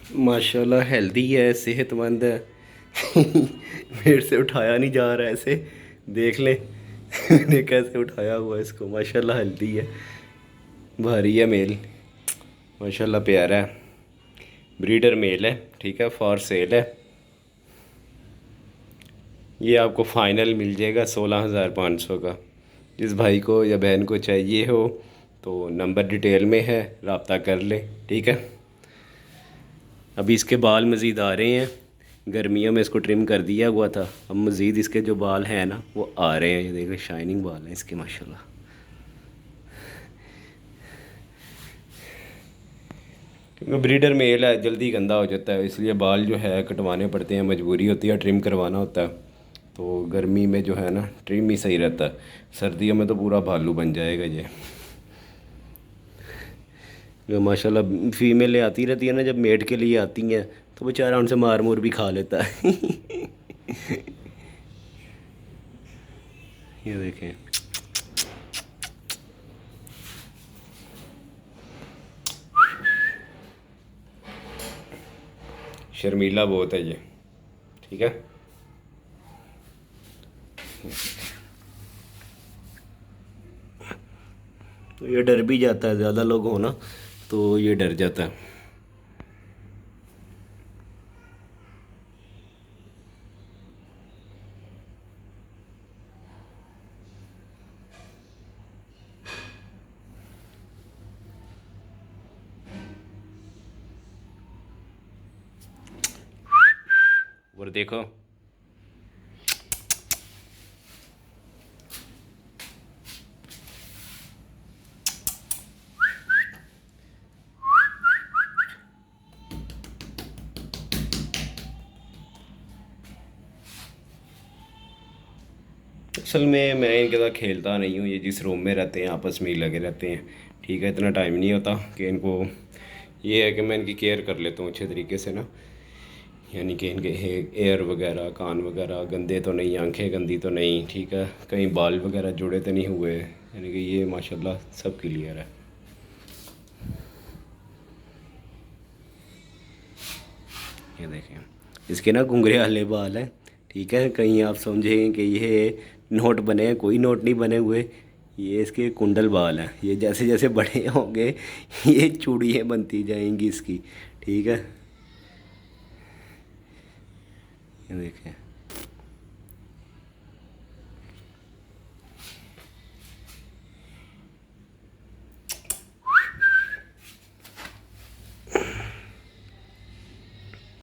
माशाल्लाह हेल्दी है, सेहतमंद है। मेरे से उठाया नहीं जा रहा है ऐसे, देख लें। मैंने कैसे उठाया हुआ है इसको। माशाल्लाह हेल्दी है, भारी है मेल। माशाल्लाह प्यारा है, ब्रीडर मेल है, ठीक है, फॉर सेल है। ये आपको फ़ाइनल मिल जाएगा 16,500 का। जिस भाई को या बहन को चाहिए हो तो नंबर डिटेल में है, रब्ता कर ले, ठीक है। अभी इसके बाल मज़ीद आ रहे हैं, गर्मियों में इसको ट्रिम कर दिया हुआ था, अब मज़ीद इसके जो बाल हैं ना वो आ रहे हैं। ये देखो शाइनिंग बाल हैं इसके माशाल्लाह। क्योंकि ब्रीडर मेल है, जल्दी गंदा हो जाता है, इसलिए बाल जो है कटवाने पड़ते हैं, मजबूरी होती है, ट्रिम करवाना होता है। तो गर्मी में जो है ना ट्रिम ही सही रहता है, सर्दियों में तो पूरा भालू बन जाएगा ये। जो माशाल्लाह फीमेलें आती रहती है ना, जब मेट के लिए आती हैं तो बेचारा उनसे मार मूर भी खा लेता है। ये देखें, शर्मीला बहुत है ये, ठीक है। तो ये डर भी जाता है, ज़्यादा लोग हो ना तो ये डर जाता है। और देखो, असल में मैं इनके साथ खेलता नहीं हूँ, ये जिस रूम में रहते हैं आपस में ही लगे रहते हैं, ठीक है। इतना टाइम नहीं होता कि इनको, ये है कि मैं इनकी केयर कर लेता हूँ अच्छे तरीके से ना, यानी कि इनके एयर वगैरह, कान वगैरह गंदे तो नहीं, आंखें गंदी तो नहीं, ठीक है, कहीं बाल वगैरह जुड़े तो नहीं हुए, यानी कि ये माशाल्लाह सब क्लियर है। ये देखें, इसके ना घुंघरे वाले बाल हैं, ठीक है। कहीं आप समझें कि ये नोट बने हैं, कोई नोट नहीं बने हुए, ये इसके कुंडल बाल हैं। ये जैसे जैसे बड़े होंगे ये चूड़ियाँ बनती जाएंगी इसकी, ठीक है। ये देखें।